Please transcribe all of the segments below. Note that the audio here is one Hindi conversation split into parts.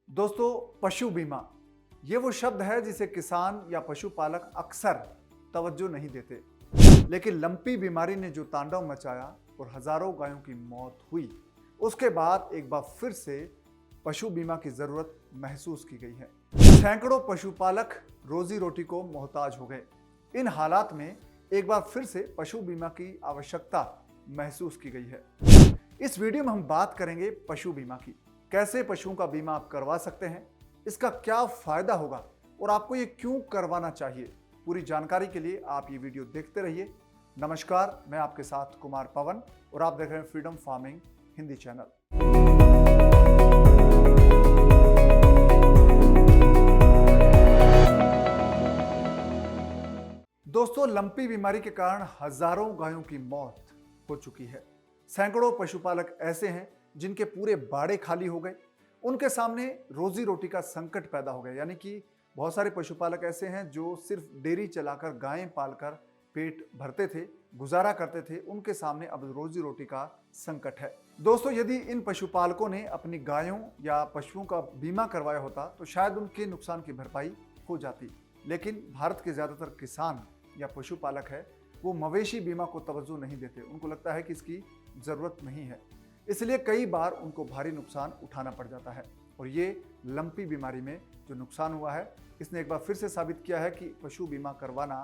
दोस्तों, पशु बीमा ये वो शब्द है जिसे किसान या पशुपालक अक्सर तवज्जो नहीं देते। लेकिन लंपी बीमारी ने जो तांडव मचाया और हजारों गायों की मौत हुई, उसके बाद एक बार फिर से पशु बीमा की जरूरत महसूस की गई है। सैकड़ों पशुपालक रोजी रोटी को मोहताज हो गए। इन हालात में एक बार फिर से पशु बीमा की आवश्यकता महसूस की गई है। इस वीडियो में हम बात करेंगे पशु बीमा की। कैसे पशुओं का बीमा आप करवा सकते हैं, इसका क्या फायदा होगा और आपको ये क्यों करवाना चाहिए। पूरी जानकारी के लिए आप ये वीडियो देखते रहिए। नमस्कार, मैं आपके साथ कुमार पवन और आप देख रहे हैं फ्रीडम फार्मिंग हिंदी चैनल। दोस्तों, लंपी बीमारी के कारण हजारों गायों की मौत हो चुकी है। सैकड़ों पशुपालक ऐसे हैं जिनके पूरे बाड़े खाली हो गए। उनके सामने रोजी रोटी का संकट पैदा हो गया। यानी कि बहुत सारे पशुपालक ऐसे हैं जो सिर्फ डेयरी चलाकर गायें पालकर पेट भरते थे, गुजारा करते थे। उनके सामने अब रोजी रोटी का संकट है। दोस्तों, यदि इन पशुपालकों ने अपनी गायों या पशुओं का बीमा करवाया होता तो शायद उनके नुकसान की भरपाई हो जाती। लेकिन भारत के ज्यादातर किसान या पशुपालक है वो मवेशी बीमा को तवज्जो नहीं देते। उनको लगता है कि इसकी जरूरत नहीं है, इसलिए कई बार उनको भारी नुकसान उठाना पड़ जाता है। और ये लंपी बीमारी में जो नुकसान हुआ है, इसने एक बार फिर से साबित किया है कि पशु बीमा करवाना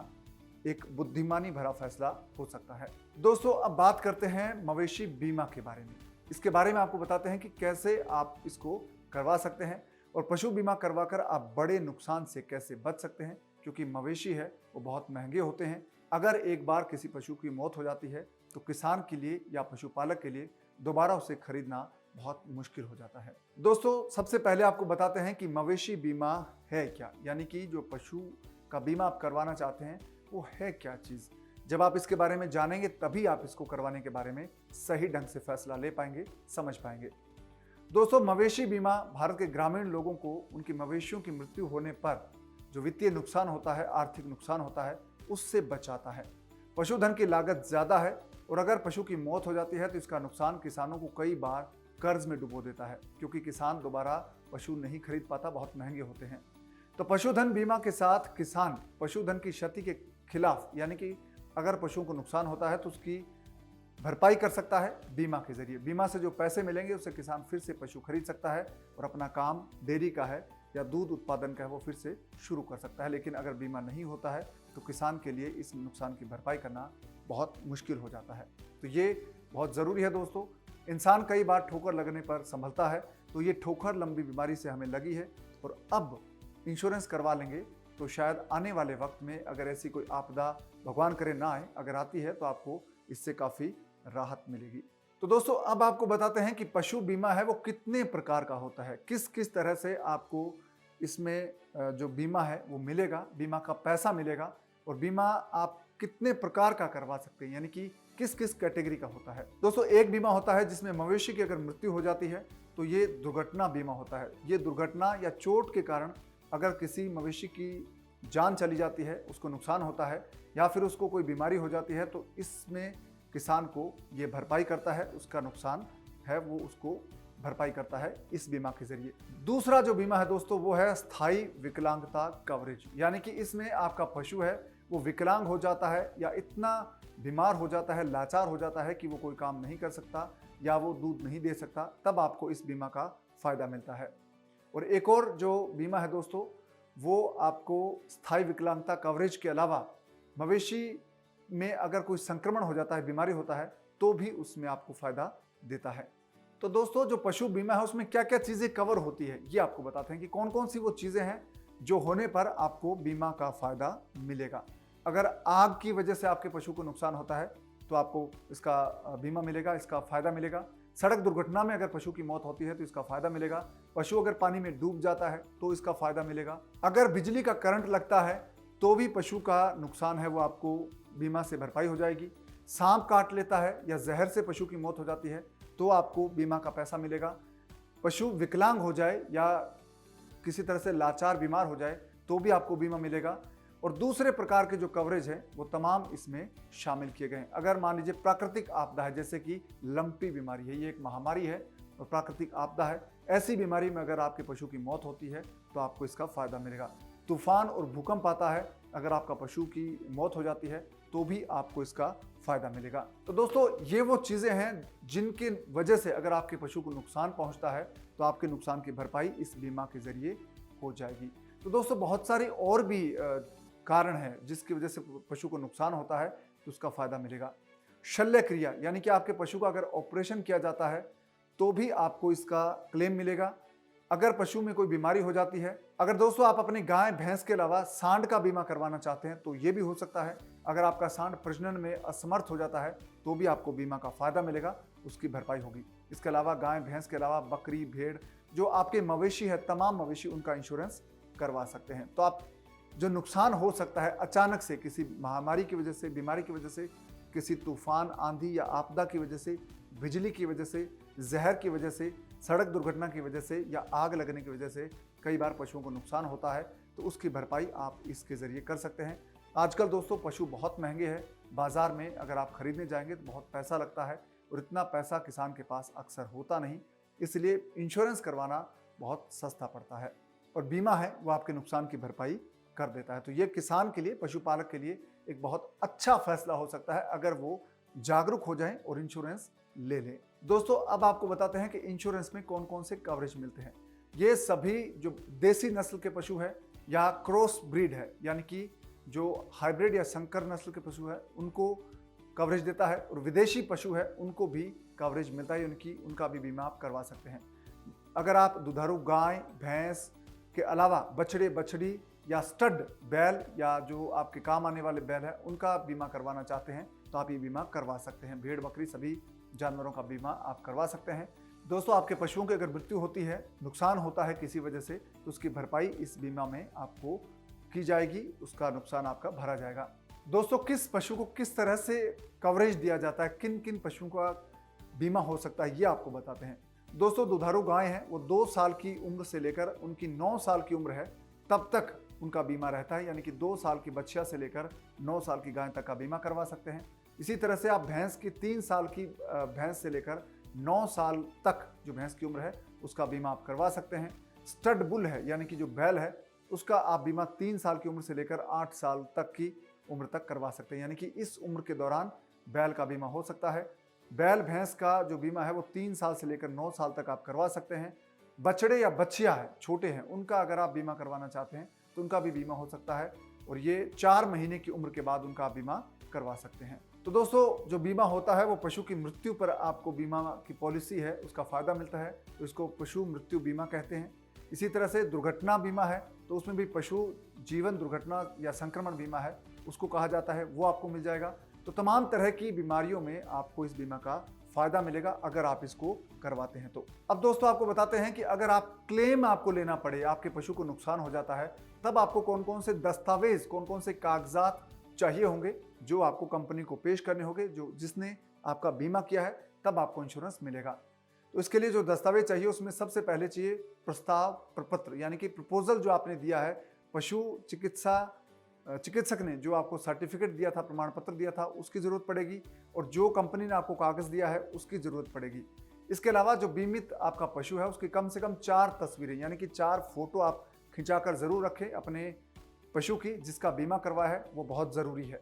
एक बुद्धिमानी भरा फैसला हो सकता है। दोस्तों, अब बात करते हैं मवेशी बीमा के बारे में। इसके बारे में आपको बताते हैं कि कैसे आप इसको करवा सकते हैं और पशु बीमा करवाकर आप बड़े नुकसान से कैसे बच सकते हैं, क्योंकि मवेशी है वो बहुत महंगे होते हैं। अगर एक बार किसी पशु की मौत हो जाती है तो किसान के लिए या पशुपालक के लिए दोबारा उसे खरीदना बहुत मुश्किल हो जाता है। दोस्तों, सबसे पहले आपको बताते हैं कि मवेशी बीमा है क्या, यानी कि जो पशु का बीमा आप करवाना चाहते हैं वो है क्या चीज़। जब आप इसके बारे में जानेंगे तभी आप इसको करवाने के बारे में सही ढंग से फैसला ले पाएंगे, समझ पाएंगे। दोस्तों, मवेशी बीमा भारत के ग्रामीण लोगों को उनकी मवेशियों की मृत्यु होने पर जो वित्तीय नुकसान होता है, आर्थिक नुकसान होता है, उससे बचाता है। पशुधन की लागत ज़्यादा है और अगर पशु की मौत हो जाती है तो इसका नुकसान किसानों को कई बार कर्ज में डुबो देता है, क्योंकि किसान दोबारा पशु नहीं खरीद पाता, बहुत महंगे होते हैं। तो पशुधन बीमा के साथ किसान पशुधन की क्षति के खिलाफ, यानी कि अगर पशुओं को नुकसान होता है तो उसकी भरपाई कर सकता है बीमा के जरिए। बीमा से जो पैसे मिलेंगे उससे किसान फिर से पशु खरीद सकता है और अपना काम डेयरी का है या दूध उत्पादन का है वो फिर से शुरू कर सकता है। लेकिन अगर बीमा नहीं होता है तो किसान के लिए इस नुकसान की भरपाई करना बहुत मुश्किल हो जाता है। तो ये बहुत ज़रूरी है। दोस्तों, इंसान कई बार ठोकर लगने पर संभलता है, तो ये ठोकर लंबी बीमारी से हमें लगी है और अब इंश्योरेंस करवा लेंगे तो शायद आने वाले वक्त में अगर ऐसी कोई आपदा भगवान करे ना आए, अगर आती है तो आपको इससे काफ़ी राहत मिलेगी। तो दोस्तों, अब आपको बताते हैं कि पशु बीमा है वो कितने प्रकार का होता है, किस किस तरह से आपको इसमें जो बीमा है वो मिलेगा, बीमा का पैसा मिलेगा और बीमा आप कितने प्रकार का करवा सकते हैं, यानी कि किस किस कैटेगरी का होता है। दोस्तों, एक बीमा होता है जिसमें मवेशी की अगर मृत्यु हो जाती है तो ये दुर्घटना बीमा होता है। ये दुर्घटना या चोट के कारण अगर किसी मवेशी की जान चली जाती है, उसको नुकसान होता है या फिर उसको कोई बीमारी हो जाती है तो इसमें किसान को ये भरपाई करता है, उसका नुकसान है वो उसको भरपाई करता है इस बीमा के जरिए। दूसरा जो बीमा है दोस्तों वो है स्थायी विकलांगता कवरेज, यानी कि इसमें आपका पशु है वो विकलांग हो जाता है या इतना बीमार हो जाता है, लाचार हो जाता है कि वो कोई काम नहीं कर सकता या वो दूध नहीं दे सकता, तब आपको इस बीमा का फायदा मिलता है। और एक और जो बीमा है दोस्तों वो आपको स्थायी विकलांगता कवरेज के अलावा मवेशी में अगर कोई संक्रमण हो जाता है, बीमारी होता है, तो भी उसमें आपको फायदा देता है। तो दोस्तों, जो पशु बीमा है उसमें क्या क्या चीज़ें कवर होती है ये आपको बताते हैं कि कौन कौन सी वो चीज़ें हैं जो होने पर आपको बीमा का फायदा मिलेगा। अगर आग की वजह से आपके पशु को नुकसान होता है तो आपको इसका बीमा मिलेगा, इसका फायदा मिलेगा। सड़क दुर्घटना में अगर पशु की मौत होती है तो इसका फायदा मिलेगा। पशु अगर पानी में डूब जाता है तो इसका फायदा मिलेगा। अगर बिजली का करंट लगता है तो भी पशु का नुकसान है वो आपको बीमा से भरपाई हो जाएगी। सांप काट लेता है या जहर से पशु की मौत हो जाती है तो आपको बीमा का पैसा मिलेगा। पशु विकलांग हो जाए या किसी तरह से लाचार बीमार हो जाए तो भी आपको बीमा मिलेगा। और दूसरे प्रकार के जो कवरेज है वो तमाम इसमें शामिल किए गए हैं। अगर मान लीजिए प्राकृतिक आपदा है, जैसे कि लंपी बीमारी है, ये एक महामारी है, और प्राकृतिक आपदा है, ऐसी बीमारी में अगर आपके पशु की मौत होती है तो आपको इसका फायदा मिलेगा। तूफान और भूकंप आता है, अगर आपका पशु की मौत हो जाती है तो भी आपको इसका फायदा मिलेगा। तो दोस्तों, ये वो चीजें हैं जिनकी वजह से अगर आपके पशु को नुकसान पहुंचता है तो आपके नुकसान की भरपाई इस बीमा के जरिए हो जाएगी। तो दोस्तों, बहुत सारी और भी कारण है जिसकी वजह से पशु को नुकसान होता है तो उसका फायदा मिलेगा। शल्य क्रिया, यानी कि आपके पशु का अगर ऑपरेशन किया जाता है तो भी आपको इसका क्लेम मिलेगा। अगर पशु में कोई बीमारी हो जाती है, अगर दोस्तों आप अपनी गाय भैंस के अलावा सांड का बीमा करवाना चाहते हैं तो ये भी हो सकता है। अगर आपका सांड प्रजनन में असमर्थ हो जाता है तो भी आपको बीमा का फायदा मिलेगा, उसकी भरपाई होगी। इसके अलावा गाय भैंस के अलावा बकरी भेड़, जो आपके मवेशी है, तमाम मवेशी, उनका इंश्योरेंस करवा सकते हैं। तो आप जो नुकसान हो सकता है अचानक से, किसी महामारी की वजह से, बीमारी की वजह से, किसी तूफान, आंधी या आपदा की वजह से, बिजली की वजह से, जहर की वजह से, सड़क दुर्घटना की वजह से या आग लगने की वजह से कई बार पशुओं को नुकसान होता है, तो उसकी भरपाई आप इसके ज़रिए कर सकते हैं। आजकल दोस्तों पशु बहुत महंगे हैं, बाज़ार में अगर आप खरीदने जाएंगे तो बहुत पैसा लगता है और इतना पैसा किसान के पास अक्सर होता नहीं, इसलिए इंश्योरेंस करवाना बहुत सस्ता पड़ता है और बीमा है वो आपके नुकसान की भरपाई कर देता है। तो ये किसान के लिए, पशुपालक के लिए एक बहुत अच्छा फैसला हो सकता है अगर वो जागरूक हो जाएं और इंश्योरेंस ले लें। दोस्तों, अब आपको बताते हैं कि इंश्योरेंस में कौन कौन से कवरेज मिलते हैं। ये सभी जो देसी नस्ल के पशु है या क्रॉस ब्रीड है, यानी कि जो हाइब्रिड या संकर नस्ल के पशु है, उनको कवरेज देता है और विदेशी पशु है उनको भी कवरेज मिलता है, उनका भी बीमा आप करवा सकते हैं। अगर आप दुधारू गाय भैंस के अलावा बछड़े बछड़ी या स्टड बैल या जो आपके काम आने वाले बैल है उनका बीमा करवाना चाहते हैं तो आप ये बीमा करवा सकते हैं। भेड़ बकरी सभी जानवरों का बीमा आप करवा सकते हैं। दोस्तों, आपके पशुओं की अगर मृत्यु होती है, नुकसान होता है किसी वजह से, तो उसकी भरपाई इस बीमा में आपको की जाएगी, उसका नुकसान आपका भरा जाएगा। दोस्तों, किस पशु को किस तरह से कवरेज दिया जाता है, किन किन पशुओं का बीमा हो सकता है, ये आपको बताते हैं। दोस्तों, दुधारू गाय हैं, वो 2 साल की उम्र से लेकर उनकी 9 साल की उम्र है तब तक उनका बीमा रहता है, यानी कि 2 साल की बच्चिया से लेकर 9 साल की गाय तक का बीमा करवा सकते हैं। इसी तरह से आप भैंस की 3 साल की भैंस से लेकर 9 साल तक जो भैंस की उम्र है उसका बीमा आप करवा सकते हैं। स्टड बुल है, यानी कि जो बैल है, उसका आप बीमा 3 साल की उम्र से लेकर 8 साल तक की उम्र तक करवा सकते हैं, यानी कि इस उम्र के दौरान बैल का बीमा हो सकता है। बैल भैंस का जो बीमा है वो 3 साल से लेकर 9 साल तक आप करवा सकते हैं। बछड़े या बच्चिया है, छोटे हैं, उनका अगर आप बीमा करवाना चाहते हैं तो उनका भी बीमा हो सकता है और ये 4 महीने की उम्र के बाद उनका बीमा करवा सकते हैं। तो दोस्तों, जो बीमा होता है वो पशु की मृत्यु पर आपको बीमा की पॉलिसी है उसका फायदा मिलता है, तो इसको पशु मृत्यु बीमा कहते हैं। इसी तरह से दुर्घटना बीमा है, तो उसमें भी पशु जीवन दुर्घटना या संक्रमण बीमा है उसको कहा जाता है, वो आपको मिल जाएगा। तो तमाम तरह की बीमारियों में आपको इस बीमा का फायदा मिलेगा अगर आप इसको करवाते हैं तो। अब दोस्तों, आपको बताते हैं कि अगर आप क्लेम आपको लेना पड़े, आपके पशु को नुकसान हो जाता है, तब आपको कौन कौन से दस्तावेज, कौन कौन से कागजात चाहिए होंगे जो आपको कंपनी को पेश करने होंगे, जो जिसने आपका बीमा किया है, तब आपको इंश्योरेंस मिलेगा। तो इसके लिए जो दस्तावेज चाहिए उसमें सबसे पहले चाहिए प्रस्ताव प्रपत्र, यानी कि प्रपोजल जो आपने दिया है, पशु चिकित्सक ने जो आपको सर्टिफिकेट दिया था, प्रमाण पत्र दिया था, उसकी जरूरत पड़ेगी और जो कंपनी ने आपको कागज दिया है उसकी जरूरत पड़ेगी। इसके अलावा जो बीमित आपका पशु है उसकी कम से कम 4 तस्वीरें, यानी कि 4 फोटो आप खिंचाकर जरूर रखें अपने पशु की जिसका बीमा करवाया है, वो बहुत ज़रूरी है।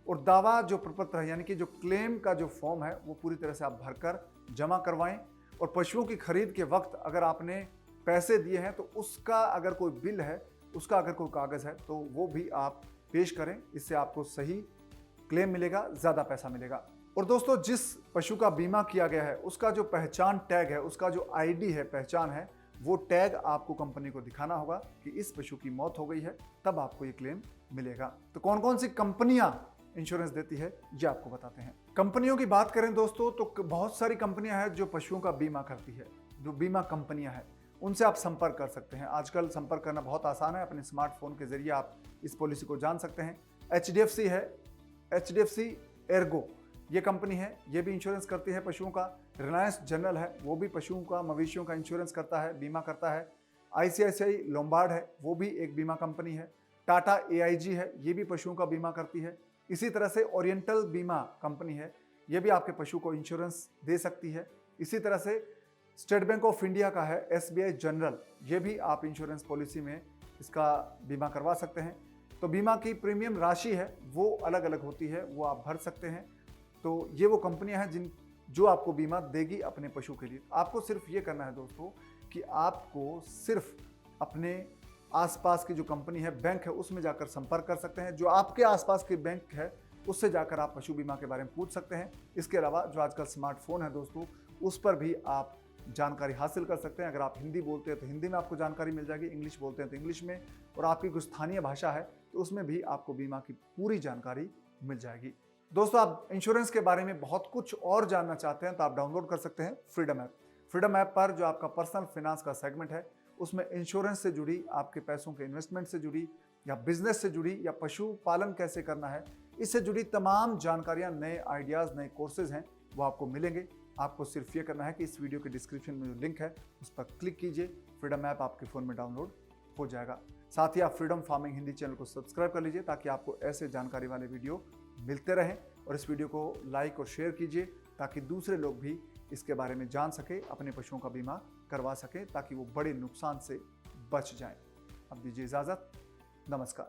और दावा जो प्रपत्र है, यानी कि जो क्लेम का जो फॉर्म है वो पूरी तरह से आप भरकर जमा करवाएं। और पशुओं की खरीद के वक्त अगर आपने पैसे दिए हैं तो उसका अगर कोई बिल है, उसका अगर कोई कागज़ है तो वो भी आप पेश करें, इससे आपको सही क्लेम मिलेगा, ज़्यादा पैसा मिलेगा। और दोस्तों, जिस पशु का बीमा किया गया है उसका जो पहचान टैग है, उसका जो आईडी है, पहचान है, वो टैग आपको कंपनी को दिखाना होगा कि इस पशु की मौत हो गई है, तब आपको ये क्लेम मिलेगा। तो कौन कौन सी कंपनियां इंश्योरेंस देती है ये आपको बताते हैं। कंपनियों की बात करें दोस्तों तो बहुत सारी कंपनियां हैं जो पशुओं का बीमा करती है, जो बीमा कंपनियां हैं उनसे आप संपर्क कर सकते हैं। आजकल संपर्क करना बहुत आसान है, अपने स्मार्टफोन के जरिए आप इस पॉलिसी को जान सकते हैं। HDFC है, HDFC एर्गो ये कंपनी है, ये भी इंश्योरेंस करती है पशुओं का। रिलायंस जनरल है, वो भी पशुओं का, मवेशियों का इंश्योरेंस करता है, बीमा करता है। ICICI लोम्बार्ड है, वो भी एक बीमा कंपनी है। टाटा AIG है, ये भी पशुओं का बीमा करती है। इसी तरह से ओरिएंटल बीमा कंपनी है, ये भी आपके पशु को इंश्योरेंस दे सकती है। इसी तरह से स्टेट बैंक ऑफ इंडिया का है, SBI जनरल, ये भी आप इंश्योरेंस पॉलिसी में इसका बीमा करवा सकते हैं। तो बीमा की प्रीमियम राशि है वो अलग अलग होती है, वो आप भर सकते हैं। तो ये वो कंपनियां हैं जो आपको बीमा देगी अपने पशु के लिए। आपको सिर्फ ये करना है दोस्तों कि आपको सिर्फ अपने आसपास की जो कंपनी है, बैंक है, उसमें जाकर संपर्क कर सकते हैं। जो आपके आसपास की बैंक है उससे जाकर आप पशु बीमा के बारे में पूछ सकते हैं। इसके अलावा जो आजकल स्मार्टफोन है दोस्तों, उस पर भी आप जानकारी हासिल कर सकते हैं। अगर आप हिंदी बोलते हैं तो हिंदी में आपको जानकारी मिल जाएगी, इंग्लिश बोलते हैं तो इंग्लिश में, और आपकी कुछ स्थानीय भाषा है तो उसमें भी आपको बीमा की पूरी जानकारी मिल जाएगी। दोस्तों, आप इंश्योरेंस के बारे में बहुत कुछ और जानना चाहते हैं तो आप डाउनलोड कर सकते हैं फ्रीडम ऐप। फ्रीडम ऐप पर जो आपका पर्सनल फाइनेंस का सेगमेंट है, उसमें इंश्योरेंस से जुड़ी, आपके पैसों के इन्वेस्टमेंट से जुड़ी, या बिजनेस से जुड़ी, या पशु पालन कैसे करना है, इससे जुड़ी तमाम जानकारियां, नए आइडियाज़, नए कोर्सेज हैं वो आपको मिलेंगे। आपको सिर्फ ये करना है कि इस वीडियो के डिस्क्रिप्शन में जो लिंक है उस पर क्लिक कीजिए, फ्रीडम ऐप आपके फ़ोन में डाउनलोड हो जाएगा। साथ ही आप फ्रीडम फार्मिंग हिंदी चैनल को सब्सक्राइब कर लीजिए ताकि आपको ऐसे जानकारी वाले वीडियो मिलते रहें, और इस वीडियो को लाइक और शेयर कीजिए ताकि दूसरे लोग भी इसके बारे में जान सके, अपने पशुओं का बीमा करवा सकें ताकि वो बड़े नुकसान से बच जाएं। अब दीजिए इजाज़त, नमस्कार।